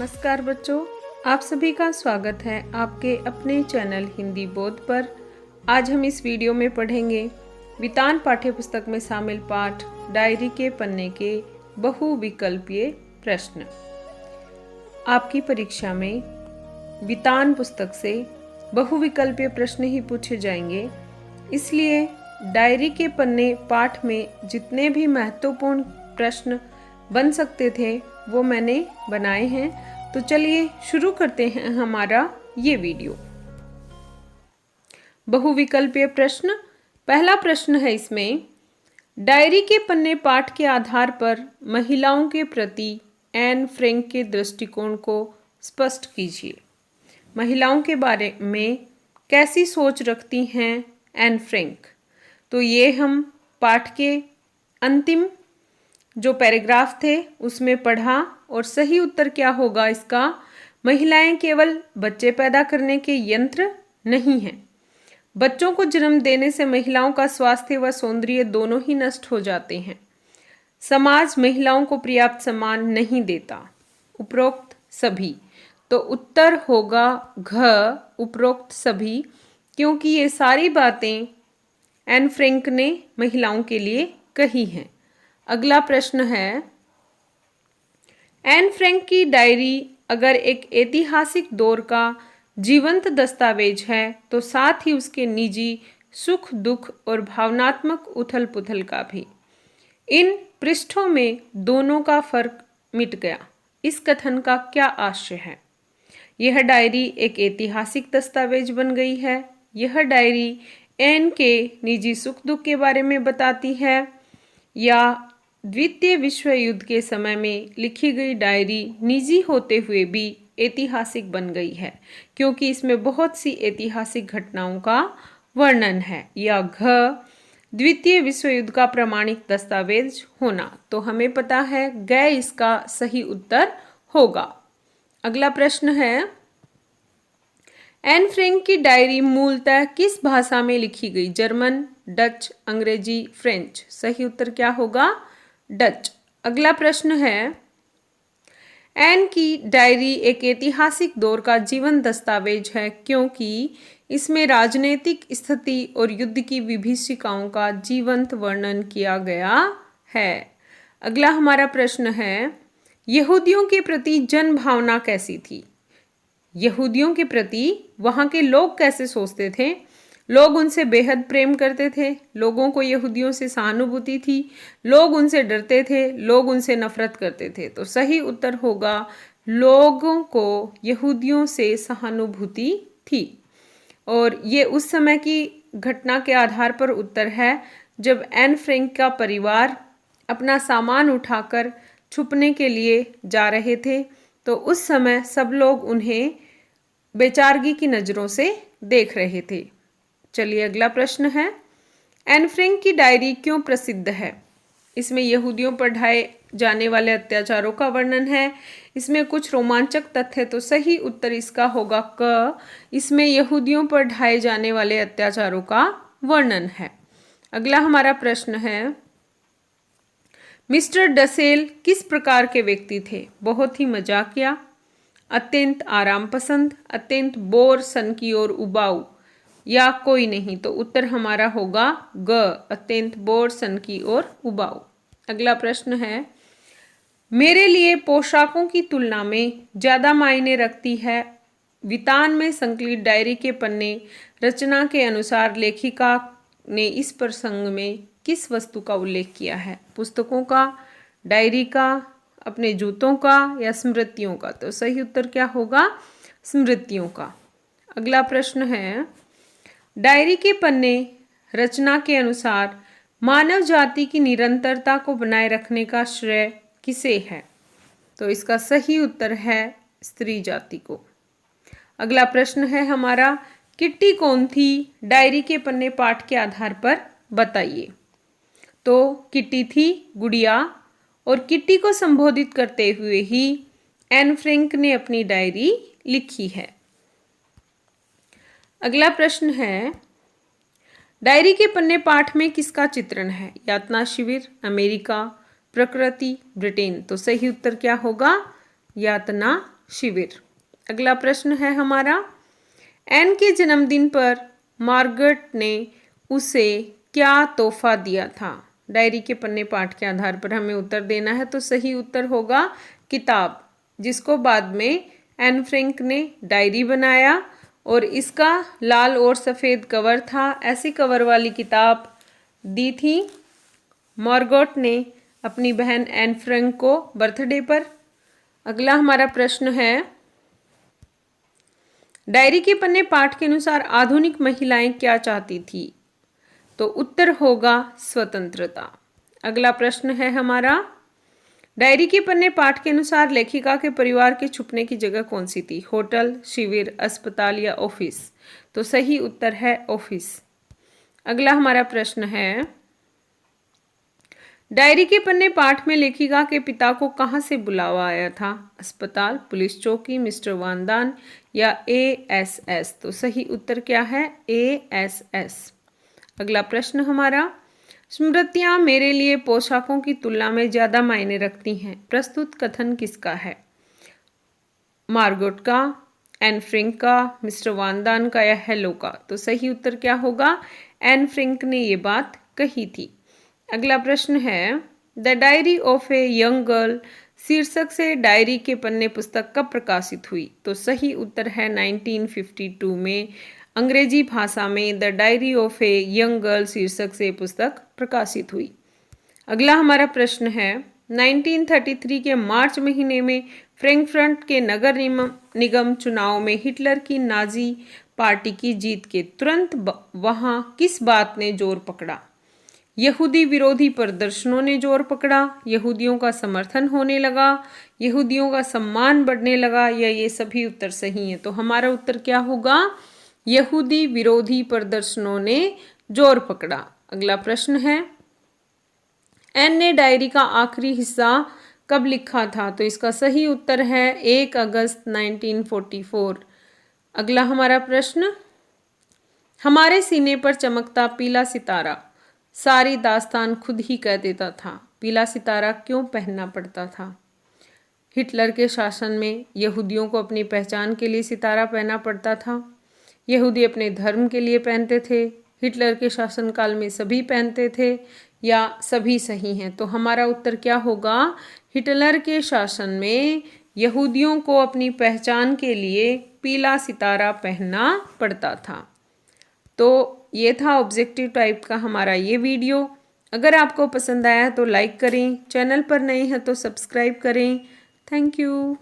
नमस्कार बच्चों, आप सभी का स्वागत है आपके अपने चैनल हिंदी बोध पर। आज हम इस वीडियो में पढ़ेंगे वितान पाठ्यपुस्तक में शामिल पाठ डायरी के पन्ने के बहुविकल्पीय प्रश्न। आपकी परीक्षा में वितान पुस्तक से बहुविकल्पीय प्रश्न ही पूछे जाएंगे, इसलिए डायरी के पन्ने पाठ में जितने भी महत्वपूर्ण प्रश्न बन सकते थे वो मैंने बनाए हैं। तो चलिए शुरू करते हैं हमारा ये वीडियो। बहुविकल्पीय प्रश्न। पहला प्रश्न है इसमें, डायरी के पन्ने पाठ के आधार पर महिलाओं के प्रति एन फ्रैंक के दृष्टिकोण को स्पष्ट कीजिए। महिलाओं के बारे में कैसी सोच रखती हैं एन फ्रैंक। तो ये हम पाठ के अंतिम जो पैराग्राफ थे उसमें पढ़ा और सही उत्तर क्या होगा इसका, महिलाएं केवल बच्चे पैदा करने के यंत्र नहीं हैं। बच्चों को जन्म देने से महिलाओं का स्वास्थ्य व सौंदर्य दोनों ही नष्ट हो जाते हैं। समाज महिलाओं को पर्याप्त सम्मान नहीं देता। उपरोक्त सभी। तो उत्तर होगा घ, उपरोक्त सभी, क्योंकि ये सारी बातें एन फ्रैंक ने महिलाओं के लिए कही हैं। अगला प्रश्न है, एन फ्रैंक की डायरी अगर एक ऐतिहासिक दौर का जीवंत दस्तावेज है तो साथ ही उसके निजी सुख दुख और भावनात्मक उथल पुथल का भी। इन पृष्ठों में दोनों का फर्क मिट गया। इस कथन का क्या आशय है। यह डायरी एक ऐतिहासिक दस्तावेज बन गई है। यह डायरी एन के निजी सुख दुख के बारे में बताती है, या द्वितीय विश्व युद्ध के समय में लिखी गई डायरी निजी होते हुए भी ऐतिहासिक बन गई है क्योंकि इसमें बहुत सी ऐतिहासिक घटनाओं का वर्णन है। या घ, द्वितीय विश्व युद्ध का प्रमाणिक दस्तावेज होना। तो हमें पता है ग इसका सही उत्तर होगा। अगला प्रश्न है, एन फ्रैंक की डायरी मूलतः किस भाषा में लिखी गई। जर्मन, डच, अंग्रेजी, फ्रेंच। सही उत्तर क्या होगा, डच। अगला प्रश्न है, एन की डायरी एक ऐतिहासिक दौर का जीवन दस्तावेज है क्योंकि इसमें राजनीतिक स्थिति और युद्ध की विभीषिकाओं का जीवंत वर्णन किया गया है। अगला हमारा प्रश्न है, यहूदियों के प्रति जन भावना कैसी थी। यहूदियों के प्रति वहाँ के लोग कैसे सोचते थे। लोग उनसे बेहद प्रेम करते थे। लोगों को यहूदियों से सहानुभूति थी। लोग उनसे डरते थे। लोग उनसे नफरत करते थे। तो सही उत्तर होगा लोगों को यहूदियों से सहानुभूति थी। और ये उस समय की घटना के आधार पर उत्तर है जब एन फ्रैंक का परिवार अपना सामान उठाकर छुपने के लिए जा रहे थे। तो उस समय सब लोग उन्हें बेचारगी की नज़रों से देख रहे थे। चलिए अगला प्रश्न है, एन फ्रैंक की डायरी क्यों प्रसिद्ध है। इसमें यहूदियों पर ढाए जाने वाले अत्याचारों का वर्णन है। इसमें कुछ रोमांचक तथ्य। तो सही उत्तर इसका होगा क, इसमें यहूदियों पर ढाए जाने वाले अत्याचारों का वर्णन है। अगला हमारा प्रश्न है, मिस्टर डसेल किस प्रकार के व्यक्ति थे। बहुत ही मजाकिया, अत्यंत आराम पसंद, अत्यंत बोर, सनकी और उबाऊ, या कोई नहीं। तो उत्तर हमारा होगा ग, अत्यंत बोर, सनकी और उबाऊ। अगला प्रश्न है, मेरे लिए पोशाकों की तुलना में ज़्यादा मायने रखती है वितान में संकलित डायरी के पन्ने। रचना के अनुसार लेखिका ने इस प्रसंग में किस वस्तु का उल्लेख किया है। पुस्तकों का, डायरी का, अपने जूतों का, या स्मृतियों का। तो सही उत्तर क्या होगा, स्मृतियों का। अगला प्रश्न है, डायरी के पन्ने रचना के अनुसार मानव जाति की निरंतरता को बनाए रखने का श्रेय किसे है। तो इसका सही उत्तर है स्त्री जाति को। अगला प्रश्न है हमारा, किट्टी कौन थी। डायरी के पन्ने पाठ के आधार पर बताइए। तो किट्टी थी गुड़िया, और किट्टी को संबोधित करते हुए ही एन फ्रैंक ने अपनी डायरी लिखी है। अगला प्रश्न है, डायरी के पन्ने पाठ में किसका चित्रण है। यातना शिविर, अमेरिका, प्रकृति, ब्रिटेन। तो सही उत्तर क्या होगा, यातना शिविर। अगला प्रश्न है हमारा, एन के जन्मदिन पर मार्गरेट ने उसे क्या तोहफा दिया था? डायरी के पन्ने पाठ के आधार पर हमें उत्तर देना है। तो सही उत्तर होगा किताब, जिसको बाद में एन फ्रैंक ने डायरी बनाया और इसका लाल और सफ़ेद कवर था। ऐसी कवर वाली किताब दी थी मार्गरेट ने अपनी बहन एन फ्रैंक को बर्थडे पर। अगला हमारा प्रश्न है, डायरी के पन्ने पाठ के अनुसार आधुनिक महिलाएं क्या चाहती थी? तो उत्तर होगा स्वतंत्रता। अगला प्रश्न है हमारा, डायरी के पन्ने पाठ के अनुसार लेखिका के परिवार के छुपने की जगह कौन सी थी? होटल, शिविर, अस्पताल या ऑफिस? तो सही उत्तर है ऑफिस। अगला हमारा प्रश्न है, डायरी के पन्ने पाठ में लेखिका के पिता को कहाँ से बुलावा आया था? अस्पताल, पुलिस चौकी, मिस्टर वानदान या ASS? तो सही उत्तर क्या है? ASS। अगला प्रश्न हमारा, स्मृतियाँ मेरे लिए पोशाकों की तुलना में ज़्यादा मायने रखती हैं। प्रस्तुत कथन किसका है? मार्गरेट का, एन फ्रैंक का, मिस्टर वानदान का या हेलो का? तो सही उत्तर क्या होगा? एन फ्रैंक ने ये बात कही थी। अगला प्रश्न है, the diary of a young girl शीर्षक से डायरी के पन्ने पुस्तक कब प्रकाशित हुई? तो सही उत्तर है 1952 में अंग्रेजी भाषा में the diary of a young girl शीर्षक से पुस्तक प्रकाशित हुई। अगला हमारा प्रश्न है, 1933 के मार्च महीने में फ्रैंकफर्ट के नगर निगम चुनाव में हिटलर की नाजी पार्टी की जीत के तुरंत वहां किस बात ने जोर पकड़ा? यहूदी विरोधी प्रदर्शनों ने जोर पकड़ा, यहूदियों का समर्थन होने लगा, यहूदियों का सम्मान बढ़ने लगा या ये सभी उत्तर सही हैं? तो हमारा उत्तर क्या होगा? यहूदी विरोधी प्रदर्शनों ने जोर पकड़ा। अगला प्रश्न है, एन ने डायरी का आखिरी हिस्सा कब लिखा था? तो इसका सही उत्तर है 1 अगस्त 1944। अगला हमारा प्रश्न, हमारे सीने पर चमकता पीला सितारा सारी दास्तान खुद ही कह देता था। पीला सितारा क्यों पहनना पड़ता था? हिटलर के शासन में यहूदियों को अपनी पहचान के लिए सितारा पहनना पड़ता था। यहूदी अपने धर्म के लिए पहनते थे। हिटलर के शासनकाल में सभी पहनते थे या सभी सही हैं? तो हमारा उत्तर क्या होगा? हिटलर के शासन में यहूदियों को अपनी पहचान के लिए पीला सितारा पहनना पड़ता था। तो ये था ऑब्जेक्टिव टाइप का हमारा ये वीडियो। अगर आपको पसंद आया तो लाइक करें, चैनल पर नए हैं तो सब्सक्राइब करें। Thank you.